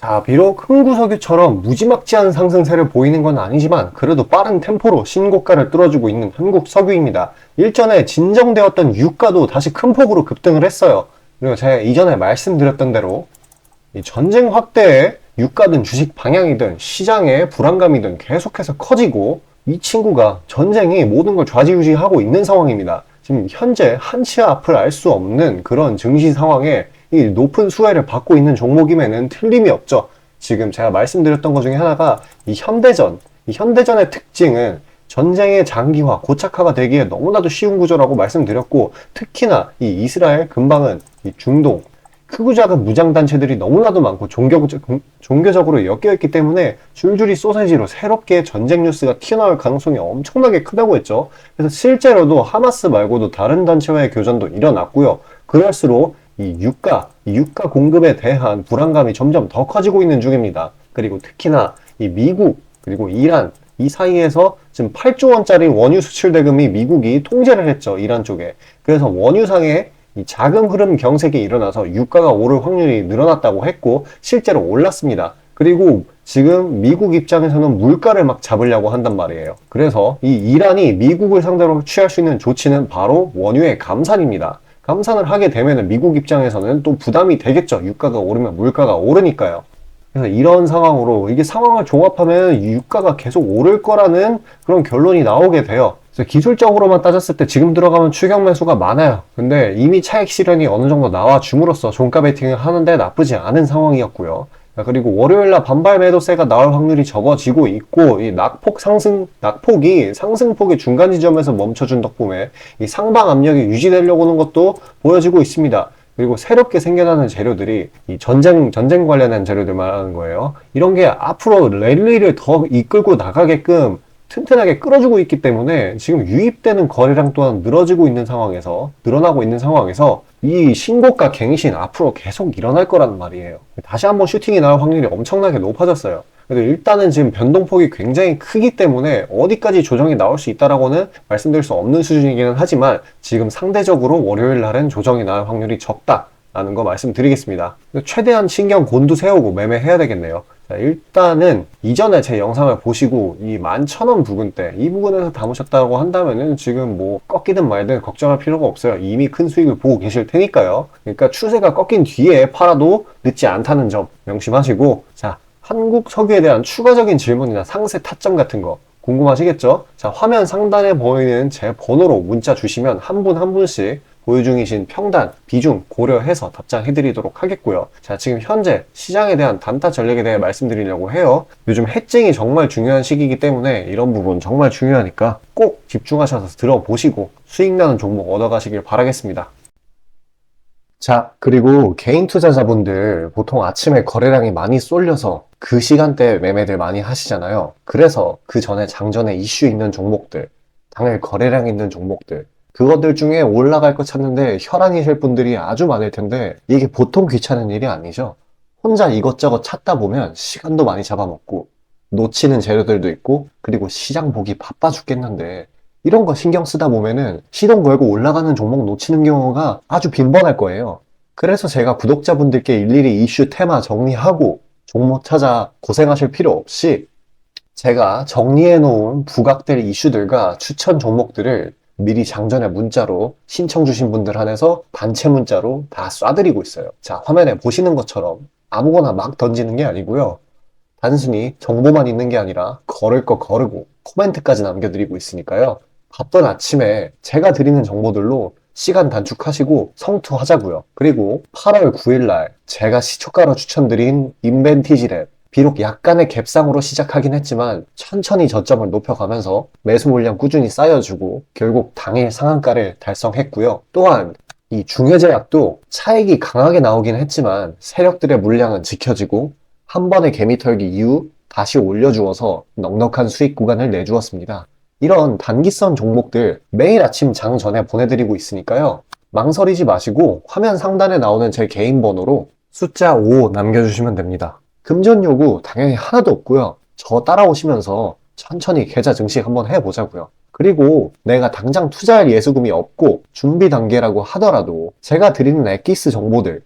자, 비록 흥구석유처럼 무지막지한 상승세를 보이는 건 아니지만 그래도 빠른 템포로 신고가를 뚫어주고 있는 한국석유입니다. 일전에 진정되었던 유가도 다시 큰 폭으로 급등을 했어요. 그리고 제가 이전에 말씀드렸던 대로 이 전쟁 확대에 유가든 주식 방향이든 시장의 불안감이든 계속해서 커지고, 이 친구가 전쟁이 모든 걸 좌지우지하고 있는 상황입니다. 지금 현재 한치 앞을 알 수 없는 그런 증시 상황에 이 높은 수혜를 받고 있는 종목임에는 틀림이 없죠. 지금 제가 말씀드렸던 것 중에 하나가 이 현대전의 특징은 전쟁의 장기화, 고착화가 되기에 너무나도 쉬운 구조라고 말씀드렸고, 특히나 이 이스라엘 근방은 이 중동 크고 작은 무장단체들이 너무나도 많고 종교적으로 엮여있기 때문에 줄줄이 소세지로 새롭게 전쟁 뉴스가 튀어나올 가능성이 엄청나게 크다고 했죠. 그래서 실제로도 하마스 말고도 다른 단체와의 교전도 일어났고요. 그럴수록 이 유가 공급에 대한 불안감이 점점 더 커지고 있는 중입니다. 그리고 특히나 이 미국 그리고 이란 이 사이에서 지금 8조 원짜리 원유 수출 대금이 미국이 통제를 했죠. 이란 쪽에. 그래서 원유상에 이 자금 흐름 경색이 일어나서 유가가 오를 확률이 늘어났다고 했고, 실제로 올랐습니다. 그리고 지금 미국 입장에서는 물가를 막 잡으려고 한단 말이에요. 그래서 이 이란이 미국을 상대로 취할 수 있는 조치는 바로 원유의 감산입니다. 감산을 하게 되면 미국 입장에서는 또 부담이 되겠죠. 유가가 오르면 물가가 오르니까요. 그래서 이런 상황으로 이게 상황을 종합하면 유가가 계속 오를 거라는 그런 결론이 나오게 돼요. 그래서 기술적으로만 따졌을 때 지금 들어가면 추격 매수가 많아요. 근데 이미 차익 실현이 어느 정도 나와 줌으로써 종가 베팅을 하는데 나쁘지 않은 상황이었고요. 그리고 월요일날 반발 매도세가 나올 확률이 적어지고 있고, 이 낙폭이 상승폭의 중간 지점에서 멈춰준 덕분에 이 상방 압력이 유지되려고 하는 것도 보여지고 있습니다. 그리고 새롭게 생겨나는 재료들이 이 전쟁 관련한 재료들 말하는 거예요. 이런 게 앞으로 랠리를 더 이끌고 나가게끔 튼튼하게 끌어주고 있기 때문에 지금 유입되는 거래량 또한 늘어나고 있는 상황에서 이 신고가 갱신 앞으로 계속 일어날 거라는 말이에요. 다시 한번 슈팅이 나올 확률이 엄청나게 높아졌어요. 그래도 일단은 지금 변동폭이 굉장히 크기 때문에 어디까지 조정이 나올 수 있다라고는 말씀드릴 수 없는 수준이기는 하지만, 지금 상대적으로 월요일 날은 조정이 나올 확률이 적다라는 거 말씀드리겠습니다. 최대한 신경 곤두세우고 매매해야 되겠네요. 자, 일단은 이전에 제 영상을 보시고 이 11,000원 부근대 이 부분에서 담으셨다고 한다면은 지금 뭐 꺾이든 말든 걱정할 필요가 없어요. 이미 큰 수익을 보고 계실 테니까요. 그러니까 추세가 꺾인 뒤에 팔아도 늦지 않다는 점 명심하시고, 자, 한국 석유에 대한 추가적인 질문이나 상세 타점 같은 거 궁금하시겠죠? 자, 화면 상단에 보이는 제 번호로 문자 주시면 한 분 한 분씩 보유 중이신 평단, 비중 고려해서 답장해드리도록 하겠고요. 자, 지금 현재 시장에 대한 단타 전략에 대해 말씀드리려고 해요. 요즘 해증이 정말 중요한 시기이기 때문에 이런 부분 정말 중요하니까 꼭 집중하셔서 들어보시고 수익 나는 종목 얻어가시길 바라겠습니다. 자, 그리고 개인 투자자분들 보통 아침에 거래량이 많이 쏠려서 그 시간대에 매매들 많이 하시잖아요. 그래서 그 전에 장전에 이슈 있는 종목들, 당일 거래량 있는 종목들, 그것들 중에 올라갈 거 찾는데 혈안이 셀 분들이 아주 많을 텐데, 이게 보통 귀찮은 일이 아니죠. 혼자 이것저것 찾다 보면 시간도 많이 잡아먹고 놓치는 재료들도 있고, 그리고 시장 보기 바빠 죽겠는데 이런 거 신경 쓰다 보면은 시동 걸고 올라가는 종목 놓치는 경우가 아주 빈번할 거예요. 그래서 제가 구독자분들께 일일이 이슈 테마 정리하고 종목 찾아 고생하실 필요 없이 제가 정리해 놓은 부각될 이슈들과 추천 종목들을 미리 장전에 문자로 신청 주신 분들 한해서 단체 문자로 다 쏴드리고 있어요. 자, 화면에 보시는 것처럼 아무거나 막 던지는 게 아니고요. 단순히 정보만 있는 게 아니라 걸을 거 거르고 코멘트까지 남겨드리고 있으니까요. 바쁜 아침에 제가 드리는 정보들로 시간 단축하시고 성투하자고요. 그리고 8월 9일날 제가 시초가로 추천드린 인벤티지랩, 비록 약간의 갭상으로 시작하긴 했지만 천천히 저점을 높여가면서 매수 물량 꾸준히 쌓여주고 결국 당일 상한가를 달성했고요. 또한 이 중해제약도 차익이 강하게 나오긴 했지만 세력들의 물량은 지켜지고 한 번의 개미 털기 이후 다시 올려주어서 넉넉한 수익 구간을 내주었습니다. 이런 단기성 종목들 매일 아침 장 전에 보내드리고 있으니까요. 망설이지 마시고 화면 상단에 나오는 제 개인 번호로 숫자 5 남겨주시면 됩니다. 금전 요구 당연히 하나도 없고요. 저 따라오시면서 천천히 계좌 증식 한번 해보자고요. 그리고 내가 당장 투자할 예수금이 없고 준비 단계라고 하더라도 제가 드리는 엑기스 정보들,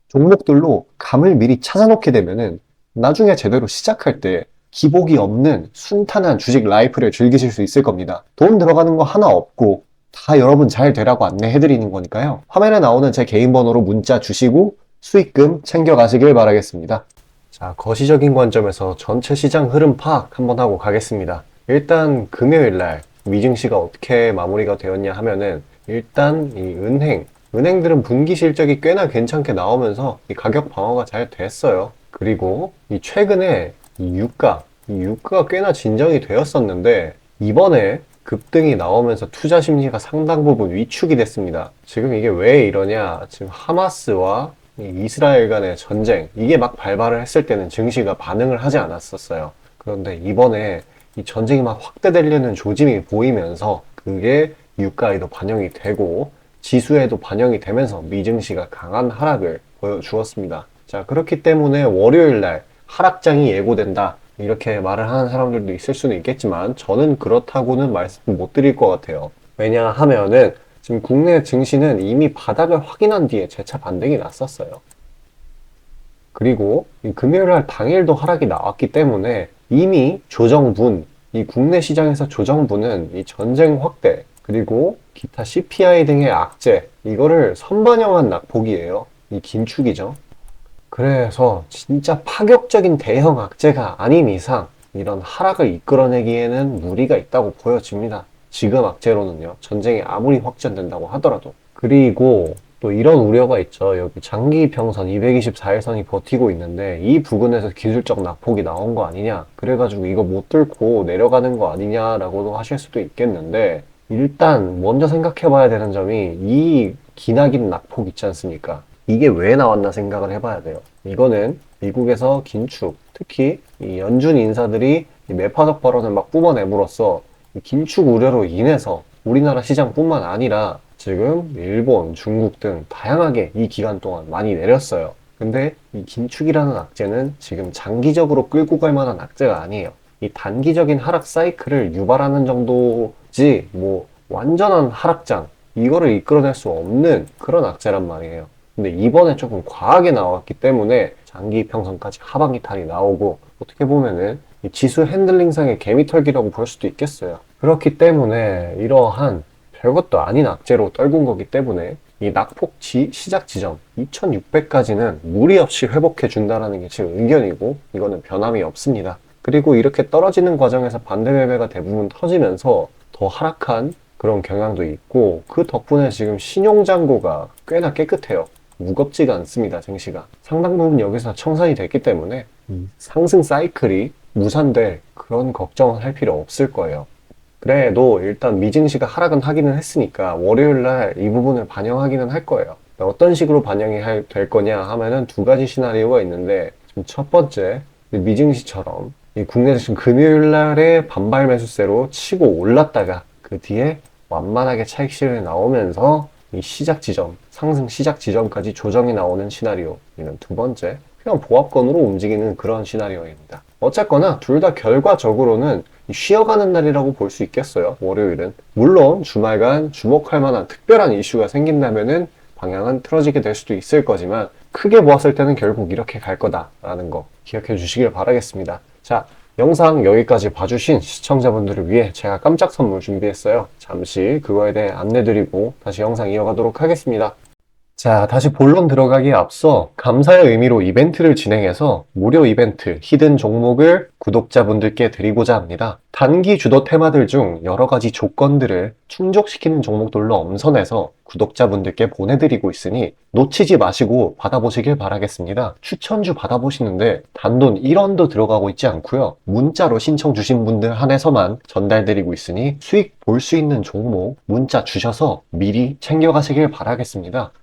종목들로 감을 미리 찾아놓게 되면은 나중에 제대로 시작할 때 기복이 없는 순탄한 주식 라이프를 즐기실 수 있을 겁니다. 돈 들어가는 거 하나 없고 다 여러분 잘 되라고 안내해드리는 거니까요. 화면에 나오는 제 개인 번호로 문자 주시고 수익금 챙겨가시길 바라겠습니다. 자, 거시적인 관점에서 전체 시장 흐름 파악 한번 하고 가겠습니다. 일단 금요일날 미증시가 어떻게 마무리가 되었냐 하면은 일단 이 은행들은 분기 실적이 꽤나 괜찮게 나오면서 이 가격 방어가 잘 됐어요. 그리고 이 최근에 이 유가가 꽤나 진정이 되었었는데 이번에 급등이 나오면서 투자 심리가 상당 부분 위축이 됐습니다. 지금 이게 왜 이러냐? 지금 하마스와 이 이스라엘 간의 전쟁, 이게 막 발발을 했을 때는 증시가 반응을 하지 않았었어요. 그런데 이번에 이 전쟁이 막 확대되려는 조짐이 보이면서 그게 유가에도 반영이 되고 지수에도 반영이 되면서 미증시가 강한 하락을 보여주었습니다. 자, 그렇기 때문에 월요일 날 하락장이 예고된다, 이렇게 말을 하는 사람들도 있을 수는 있겠지만 저는 그렇다고는 말씀 못 드릴 것 같아요. 왜냐하면은 지금 국내 증시는 이미 바닥을 확인한 뒤에 재차 반등이 났었어요. 그리고 이 금요일 날 당일도 하락이 나왔기 때문에 이미 이 국내 시장에서 조정부는 이 전쟁 확대, 그리고 기타 CPI 등의 악재, 이거를 선반영한 낙폭이에요. 이 긴축이죠. 그래서 진짜 파격적인 대형 악재가 아닌 이상 이런 하락을 이끌어내기에는 무리가 있다고 보여집니다. 지금 악재로는요. 전쟁이 아무리 확전된다고 하더라도. 그리고 또 이런 우려가 있죠. 여기 장기 평선 224일선이 버티고 있는데 이 부근에서 기술적 낙폭이 나온 거 아니냐, 그래가지고 이거 못 뚫고 내려가는 거 아니냐라고도 하실 수도 있겠는데, 일단 먼저 생각해 봐야 되는 점이 이 기나긴 낙폭 있지 않습니까? 이게 왜 나왔나 생각을 해봐야 돼요. 이거는 미국에서 긴축, 특히 이 연준 인사들이 이 매파적 발언을 막 뿜어내므로써 이 긴축 우려로 인해서 우리나라 시장뿐만 아니라 지금 일본, 중국 등 다양하게 이 기간 동안 많이 내렸어요. 근데 이 긴축이라는 악재는 지금 장기적으로 끌고 갈 만한 악재가 아니에요. 이 단기적인 하락 사이클을 유발하는 정도지 뭐 완전한 하락장, 이거를 이끌어낼 수 없는 그런 악재란 말이에요. 근데 이번에 조금 과하게 나왔기 때문에 장기 평선까지 하방 이탈이 나오고, 어떻게 보면은 이 지수 핸들링상의 개미털기라고 볼 수도 있겠어요. 그렇기 때문에 이러한 별것도 아닌 악재로 떨군 거기 때문에 이 낙폭 시작 지점 2600까지는 무리 없이 회복해 준다라는 게 제 의견이고, 이거는 변함이 없습니다. 그리고 이렇게 떨어지는 과정에서 반대 매매가 대부분 터지면서 더 하락한 그런 경향도 있고, 그 덕분에 지금 신용잔고가 꽤나 깨끗해요. 무겁지가 않습니다. 증시가 상당 부분 여기서 청산이 됐기 때문에 상승 사이클이 무산될 그런 걱정은 할 필요 없을 거예요. 그래도 일단 미증시가 하락은 하기는 했으니까 월요일날 이 부분을 반영하기는 할 거예요. 어떤 식으로 반영이 될 거냐 하면은 두 가지 시나리오가 있는데, 첫 번째, 미증시처럼 이 국내 증시 금요일날에 반발 매수세로 치고 올랐다가 그 뒤에 완만하게 차익 실현이 나오면서 이 시작 지점, 상승 시작 지점까지 조정이 나오는 시나리오는 두 번째, 그냥 보합권으로 움직이는 그런 시나리오입니다. 어쨌거나 둘 다 결과적으로는 쉬어가는 날이라고 볼 수 있겠어요. 월요일은. 물론 주말간 주목할 만한 특별한 이슈가 생긴다면은 방향은 틀어지게 될 수도 있을 거지만, 크게 보았을 때는 결국 이렇게 갈 거다라는 거 기억해 주시길 바라겠습니다. 자, 영상 여기까지 봐주신 시청자분들을 위해 제가 깜짝 선물 준비했어요. 잠시 그거에 대해 안내드리고 다시 영상 이어가도록 하겠습니다. 자, 다시 본론 들어가기에 앞서 감사의 의미로 이벤트를 진행해서 무료 이벤트 히든 종목을 구독자분들께 드리고자 합니다. 단기 주도 테마들 중 여러 가지 조건들을 충족시키는 종목들로 엄선해서 구독자분들께 보내드리고 있으니 놓치지 마시고 받아보시길 바라겠습니다. 추천주 받아보시는데 단돈 1원도 들어가고 있지 않고요. 문자로 신청 주신 분들 한해서만 전달드리고 있으니 수익 볼 수 있는 종목 문자 주셔서 미리 챙겨가시길 바라겠습니다.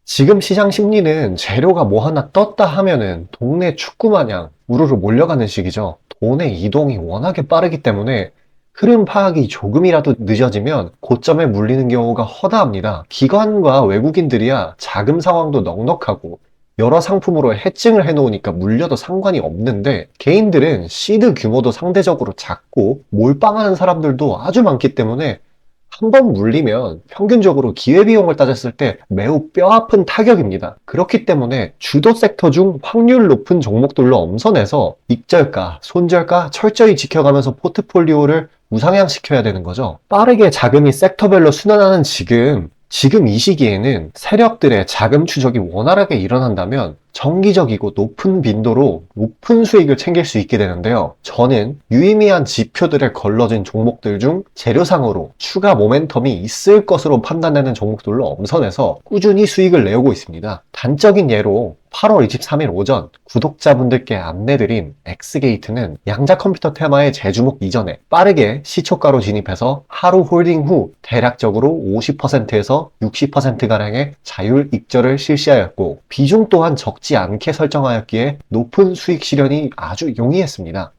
지금 시장 심리는 재료가 뭐 하나 떴다 하면은 동네 축구 마냥 우르르 몰려가는 시기죠. 돈의 이동이 워낙에 빠르기 때문에 흐름 파악이 조금이라도 늦어지면 고점에 물리는 경우가 허다합니다. 기관과 외국인들이야 자금 상황도 넉넉하고 여러 상품으로 해칭을 해놓으니까 물려도 상관이 없는데, 개인들은 시드 규모도 상대적으로 작고 몰빵하는 사람들도 아주 많기 때문에 한 번 물리면 평균적으로 기회비용을 따졌을 때 매우 뼈아픈 타격입니다. 그렇기 때문에 주도 섹터 중 확률 높은 종목들로 엄선해서 익절가, 손절가 철저히 지켜가면서 포트폴리오를 우상향시켜야 되는 거죠. 빠르게 자금이 섹터별로 순환하는 지금 이 시기에는 세력들의 자금 추적이 원활하게 일어난다면 정기적이고 높은 빈도로 높은 수익을 챙길 수 있게 되는데요. 저는 유의미한 지표들에 걸러진 종목들 중 재료상으로 추가 모멘텀이 있을 것으로 판단되는 종목들로 엄선해서 꾸준히 수익을 내오고 있습니다. 단적인 예로 8월 23일 오전 구독자분들께 안내드린 엑스게이트는 양자 컴퓨터 테마의 재주목 이전에 빠르게 시초가로 진입해서 하루 홀딩 후 대략적으로 50%에서 60%가량의 자율 익절을 실시하였고 비중 또한 적지 않게 설정하였기에 높은 수익 실현이 아주 용이했습니다.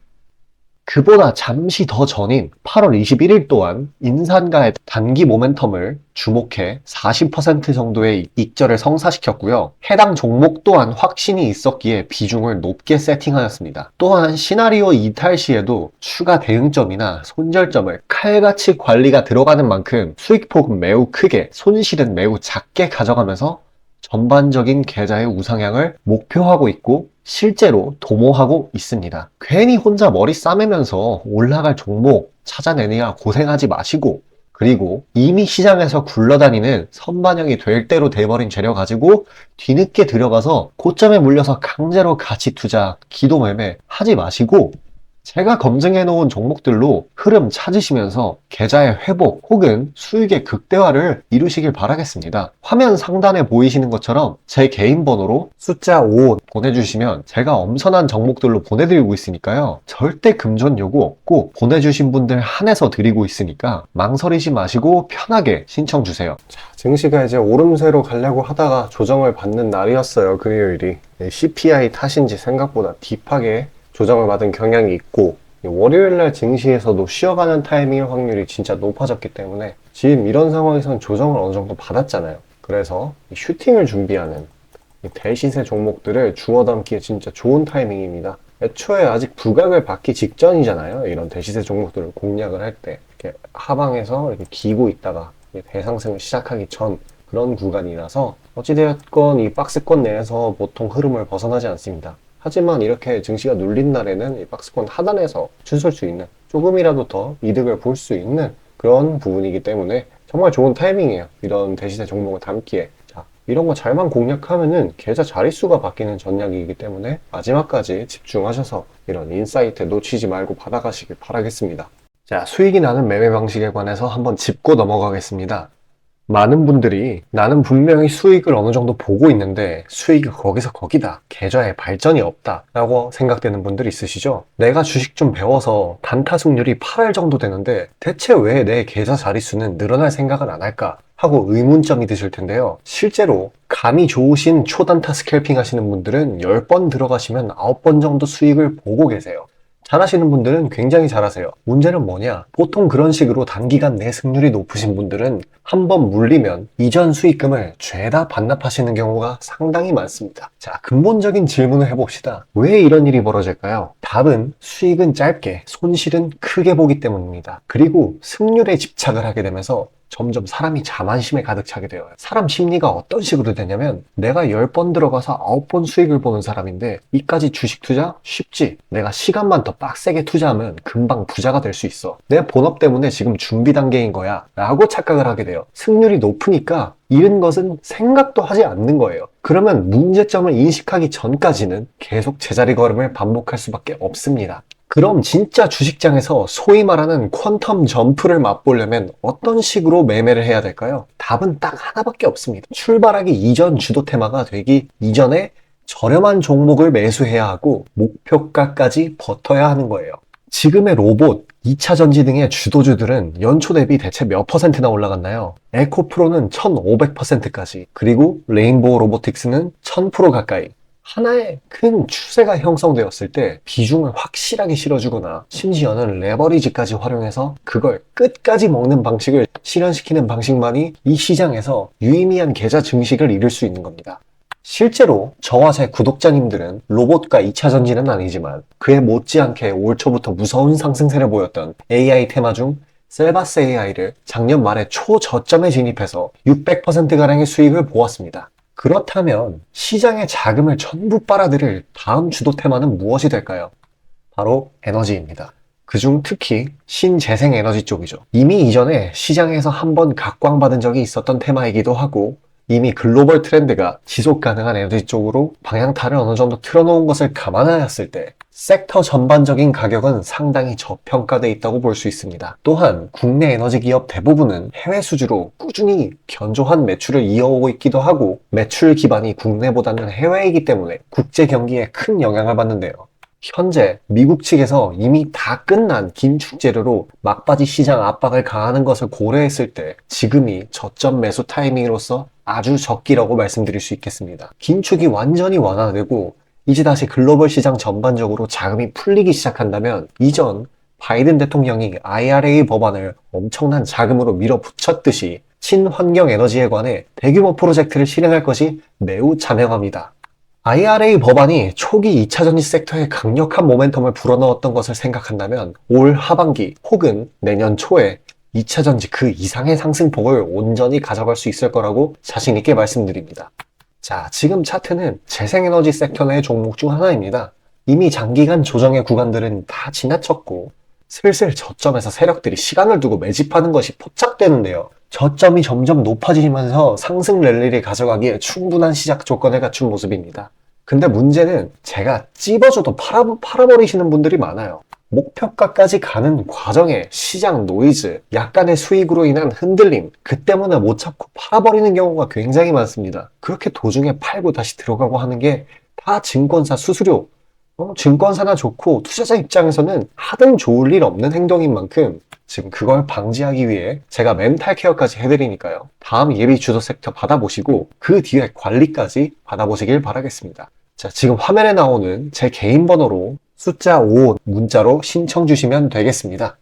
그보다 잠시 더 전인 8월 21일 또한 인산가의 단기 모멘텀을 주목해 40% 정도의 익절을 성사시켰고요. 해당 종목 또한 확신이 있었기에 비중을 높게 세팅하였습니다. 또한 시나리오 이탈 시에도 추가 대응점이나 손절점을 칼같이 관리가 들어가는 만큼 수익폭은 매우 크게, 손실은 매우 작게 가져가면서 전반적인 계좌의 우상향을 목표하고 있고 실제로 도모하고 있습니다. 괜히 혼자 머리 싸매면서 올라갈 종목 찾아내느냐 고생하지 마시고, 그리고 이미 시장에서 굴러다니는 선반영이 될 대로 돼버린 재료 가지고 뒤늦게 들어가서 고점에 물려서 강제로 가치 투자, 기도 매매 하지 마시고 제가 검증해 놓은 종목들로 흐름 찾으시면서 계좌의 회복 혹은 수익의 극대화를 이루시길 바라겠습니다. 화면 상단에 보이시는 것처럼 제 개인 번호로 숫자 5 보내주시면 제가 엄선한 종목들로 보내드리고 있으니까요. 절대 금전 요구 없고 보내주신 분들 한해서 드리고 있으니까 망설이지 마시고 편하게 신청 주세요. 증시가 이제 오름세로 가려고 하다가 조정을 받는 날이었어요. 금요일이. CPI 탓인지 생각보다 딥하게 조정을 받은 경향이 있고 월요일날 증시에서도 쉬어가는 타이밍일 확률이 진짜 높아졌기 때문에 지금 이런 상황에서는 조정을 어느 정도 받았잖아요. 그래서 슈팅을 준비하는 대시세 종목들을 주워 담기에 진짜 좋은 타이밍입니다. 애초에 아직 부각을 받기 직전이잖아요. 이런 대시세 종목들을 공략을 할 때 이렇게 하방에서 이렇게 기고 있다가 대상승을 시작하기 전 그런 구간이라서 어찌되었건 이 박스권 내에서 보통 흐름을 벗어나지 않습니다. 하지만 이렇게 증시가 눌린 날에는 이 박스권 하단에서 춤설 수 있는, 조금이라도 더 이득을 볼 수 있는 그런 부분이기 때문에 정말 좋은 타이밍이에요. 이런 대시세 종목을 담기에. 자, 이런 거 잘만 공략하면은 계좌 자릿수가 바뀌는 전략이기 때문에 마지막까지 집중하셔서 이런 인사이트 놓치지 말고 받아가시길 바라겠습니다. 자, 수익이 나는 매매 방식에 관해서 한번 짚고 넘어가겠습니다. 많은 분들이 나는 분명히 수익을 어느 정도 보고 있는데 수익이 거기서 거기다, 계좌에 발전이 없다 라고 생각되는 분들 있으시죠? 내가 주식 좀 배워서 단타 승률이 8할 정도 되는데 대체 왜 내 계좌 자릿수는 늘어날 생각을 안 할까 하고 의문점이 드실 텐데요. 실제로 감이 좋으신 초단타 스캘핑 하시는 분들은 10번 들어가시면 9번 정도 수익을 보고 계세요. 잘하시는 분들은 굉장히 잘하세요. 문제는 뭐냐? 보통 그런 식으로 단기간 내 승률이 높으신 분들은 한번 물리면 이전 수익금을 죄다 반납하시는 경우가 상당히 많습니다. 자, 근본적인 질문을 해봅시다. 왜 이런 일이 벌어질까요? 답은 수익은 짧게, 손실은 크게 보기 때문입니다. 그리고 승률에 집착을 하게 되면서 점점 사람이 자만심에 가득 차게 돼요. 사람 심리가 어떤 식으로 되냐면 내가 10번 들어가서 9번 수익을 보는 사람인데 이까지 주식 투자? 쉽지. 내가 시간만 더 빡세게 투자하면 금방 부자가 될 수 있어. 내 본업 때문에 지금 준비 단계인 거야 라고 착각을 하게 돼요. 승률이 높으니까 잃은 것은 생각도 하지 않는 거예요. 그러면 문제점을 인식하기 전까지는 계속 제자리 걸음을 반복할 수밖에 없습니다. 그럼 진짜 주식장에서 소위 말하는 퀀텀 점프를 맛보려면 어떤 식으로 매매를 해야 될까요? 답은 딱 하나밖에 없습니다. 출발하기 이전 주도 테마가 되기 이전에 저렴한 종목을 매수해야 하고 목표가까지 버텨야 하는 거예요. 지금의 로봇, 2차 전지 등의 주도주들은 연초 대비 대체 몇 퍼센트나 올라갔나요? 에코프로는 1500%까지, 그리고 레인보우 로보틱스는 1000% 가까이. 하나의 큰 추세가 형성되었을 때 비중을 확실하게 실어주거나 심지어는 레버리지까지 활용해서 그걸 끝까지 먹는 방식을 실현시키는 방식만이 이 시장에서 유의미한 계좌 증식을 이룰 수 있는 겁니다. 실제로 저와 제 구독자님들은 로봇과 2차 전지는 아니지만 그에 못지않게 올 초부터 무서운 상승세를 보였던 AI 테마 중 셀바스 AI를 작년 말에 초저점에 진입해서 600%가량의 수익을 보았습니다. 그렇다면 시장의 자금을 전부 빨아들일 다음 주도 테마는 무엇이 될까요? 바로 에너지입니다. 그중 특히 신재생에너지 쪽이죠. 이미 이전에 시장에서 한번 각광받은 적이 있었던 테마이기도 하고 이미 글로벌 트렌드가 지속 가능한 에너지 쪽으로 방향타를 어느 정도 틀어놓은 것을 감안하였을 때 섹터 전반적인 가격은 상당히 저평가되어 있다고 볼 수 있습니다. 또한 국내 에너지 기업 대부분은 해외 수주로 꾸준히 견조한 매출을 이어오고 있기도 하고 매출 기반이 국내보다는 해외이기 때문에 국제 경기에 큰 영향을 받는데요. 현재 미국 측에서 이미 다 끝난 긴축 재료로 막바지 시장 압박을 가하는 것을 고려했을 때 지금이 저점 매수 타이밍으로서 아주 적기라고 말씀드릴 수 있겠습니다. 긴축이 완전히 완화되고 이제 다시 글로벌 시장 전반적으로 자금이 풀리기 시작한다면 이전 바이든 대통령이 IRA 법안을 엄청난 자금으로 밀어붙였듯이 친환경 에너지에 관해 대규모 프로젝트를 실행할 것이 매우 자명합니다. IRA 법안이 초기 2차전지 섹터에 강력한 모멘텀을 불어넣었던 것을 생각한다면 올 하반기 혹은 내년 초에 2차전지 그 이상의 상승폭을 온전히 가져갈 수 있을 거라고 자신있게 말씀드립니다. 자, 지금 차트는 재생에너지 섹터 내 종목 중 하나입니다. 이미 장기간 조정의 구간들은 다 지나쳤고 슬슬 저점에서 세력들이 시간을 두고 매집하는 것이 포착되는데요. 저점이 점점 높아지면서 상승 랠리를 가져가기에 충분한 시작 조건을 갖춘 모습입니다. 근데 문제는 제가 찝어줘도 팔아버리시는 분들이 많아요. 목표가까지 가는 과정에 시장 노이즈, 약간의 수익으로 인한 흔들림, 그 때문에 못 참고 팔아버리는 경우가 굉장히 많습니다. 그렇게 도중에 팔고 다시 들어가고 하는 게 다 증권사 수수료, 증권사나 좋고 투자자 입장에서는 하등 좋을 일 없는 행동인 만큼 지금 그걸 방지하기 위해 제가 멘탈 케어까지 해드리니까요. 다음 예비 주도 섹터 받아보시고 그 뒤에 관리까지 받아보시길 바라겠습니다. 자, 지금 화면에 나오는 제 개인 번호로 숫자 5 문자로 신청 주시면 되겠습니다.